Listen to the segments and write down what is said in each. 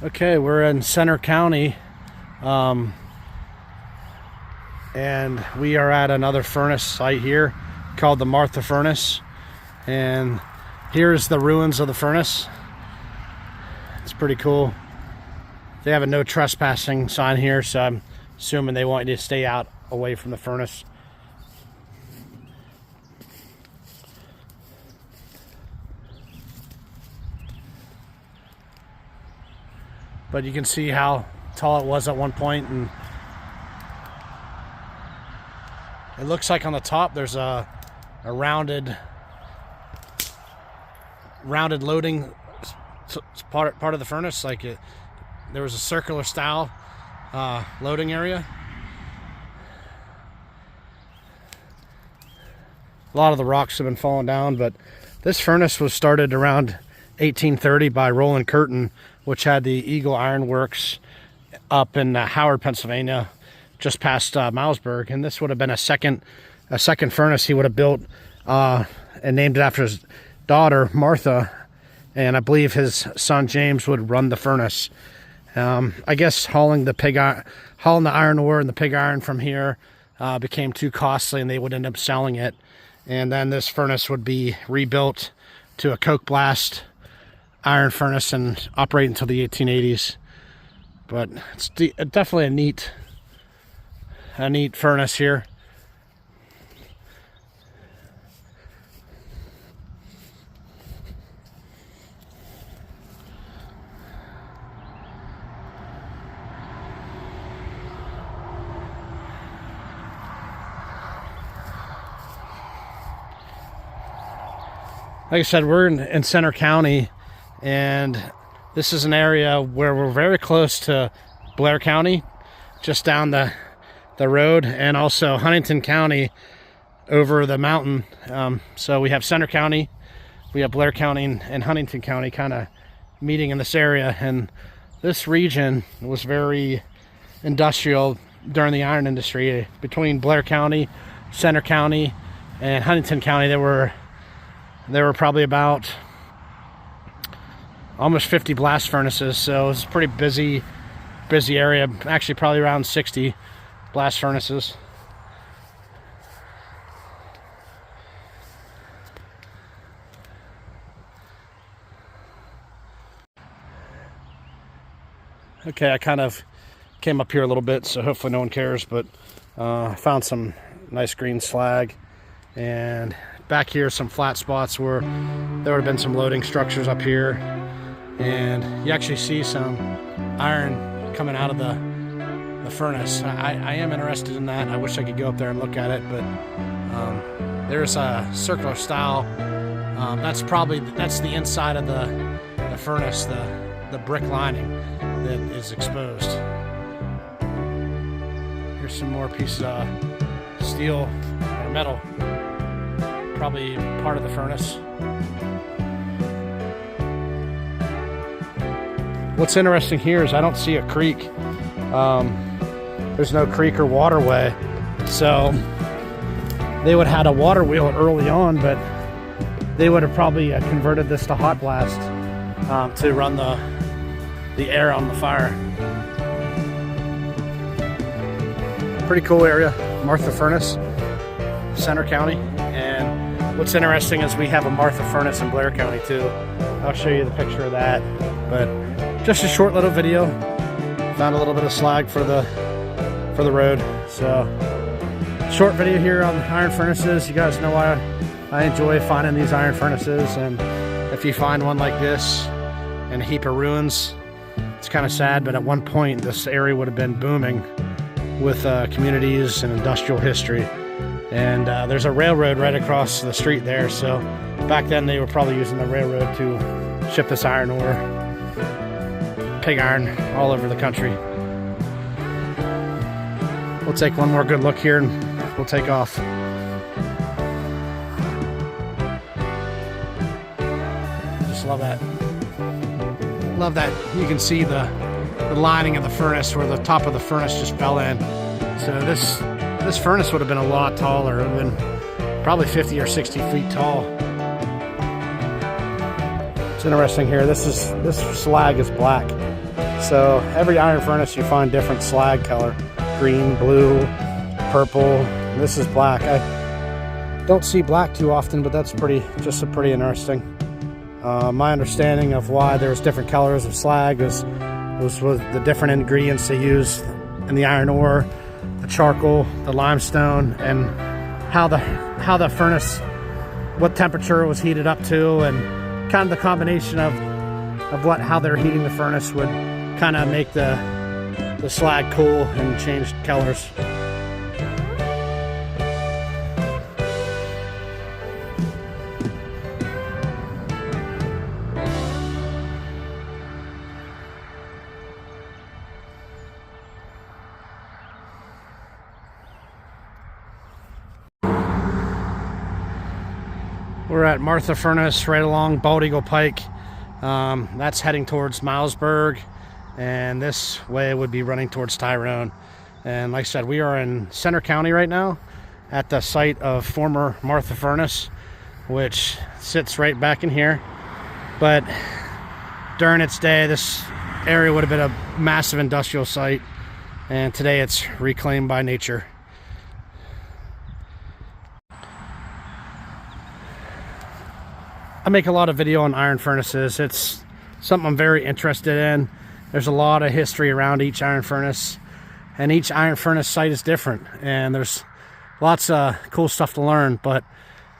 Okay, we're in Center County, and we are at another furnace site here called the Martha Furnace. And here's the ruins of the furnace. It's pretty cool. They have a no trespassing sign here, so I'm assuming they want you to stay out away from the furnace. But you can see how tall it was at one point, and it looks like on the top there's a rounded loading part of the furnace. Like there was a circular style loading area. A lot of the rocks have been falling down, but this furnace was started around 1830 by Roland Curtin, which had the Eagle Iron Works up in Howard, Pennsylvania, just past Milesburg. And this would have been a second furnace he would have built and named it after his daughter Martha. And I believe his son James would run the furnace. I guess hauling the iron ore and the pig iron from here became too costly, and they would end up selling it. And then this furnace would be rebuilt to a coke blast iron furnace and operate until the 1880s. But it's definitely a neat furnace here. Like I said, we're in Center County, and this is an area where we're very close to Blair County, just down the road, and also Huntington County over the mountain. So we have Center County, we have Blair County, and Huntington County kind of meeting in this area. And this region was very industrial during the iron industry. Between Blair County, Center County, and Huntington County, there were probably about almost 50 blast furnaces, so it's a pretty busy area. Actually, probably around 60 blast furnaces. Okay, I kind of came up here a little bit, so hopefully no one cares, but I found some nice green slag, and back here some flat spots where there would have been some loading structures up here. And you actually see some iron coming out of the furnace. I am interested in that. I wish I could go up there and look at it, but there's a circular style. That's the inside of the furnace, the brick lining that is exposed. Here's some more pieces of steel or metal, probably part of the furnace. What's interesting here is I don't see a creek. There's no creek or waterway, so they would have had a water wheel early on, but they would have probably converted this to hot blast to run the air on the fire. Pretty cool area, Martha Furnace, Center County. And what's interesting is we have a Martha Furnace in Blair County too. I'll show you the picture of that. But just a short little video. Found a little bit of slag for the road. So short video here on iron furnaces. You guys know I enjoy finding these iron furnaces, and if you find one like this in a heap of ruins, it's kind of sad, but at one point this area would have been booming with communities and industrial history. And there's a railroad right across the street there, so back then they were probably using the railroad to ship this iron ore, pig iron, all over the country. We'll take one more good look here and we'll take off. Just love that. Love that you can see the lining of the furnace where the top of the furnace just fell in. So this furnace would have been a lot taller. It would have been probably 50 or 60 feet tall. It's interesting here. This slag is black. So every iron furnace you find different slag color: green, blue, purple. This is black. I don't see black too often, but that's pretty interesting. My understanding of why there's different colors of slag was the different ingredients they use in the iron ore, the charcoal, the limestone, and how the furnace, what temperature it was heated up to, and kind of the combination of how they're heating the furnace would kind of make the slag cool and change colors. We're at Martha Furnace, right along Bald Eagle Pike. That's heading towards Milesburg, and this way would be running towards Tyrone. And like I said, we are in Center County right now at the site of former Martha Furnace, which sits right back in here. But during its day, this area would have been a massive industrial site, and today it's reclaimed by nature. I make a lot of video on iron furnaces. It's something I'm very interested in. There's a lot of history around each iron furnace, and each iron furnace site is different, and there's lots of cool stuff to learn. But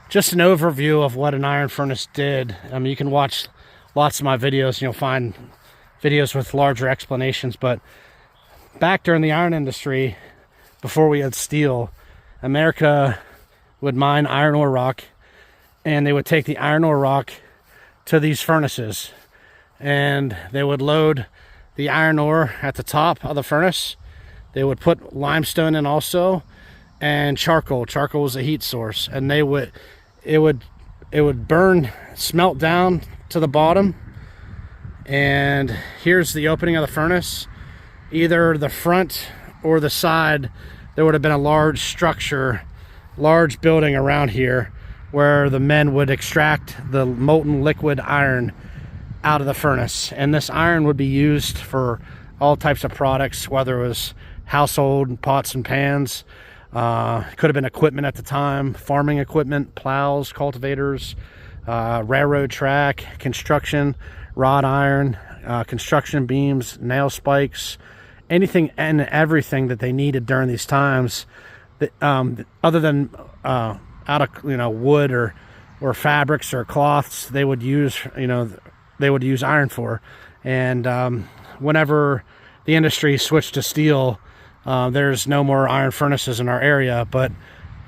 just an overview of what an iron furnace did. I mean, you can watch lots of my videos and you'll find videos with larger explanations. But back during the iron industry, before we had steel, America would mine iron ore rock, and they would take the iron ore rock to these furnaces, and they would load the iron ore at the top of the furnace. They would put limestone in also, and charcoal. Charcoal was a heat source, and it would burn, smelt down to the bottom. And here's the opening of the furnace. Either the front or the side, there would have been a large structure, large building around here, where the men would extract the molten liquid iron out of the furnace. And this iron would be used for all types of products, whether it was household pots and pans, could have been equipment at the time, farming equipment, plows, cultivators, railroad track, construction, wrought iron, construction beams, nail spikes, anything and everything that they needed during these times, that, other than out of wood or fabrics or cloths, they would use iron for. And whenever the industry switched to steel, there's no more iron furnaces in our area. But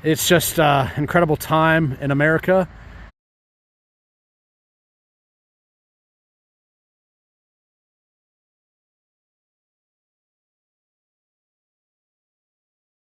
it's just incredible time in America,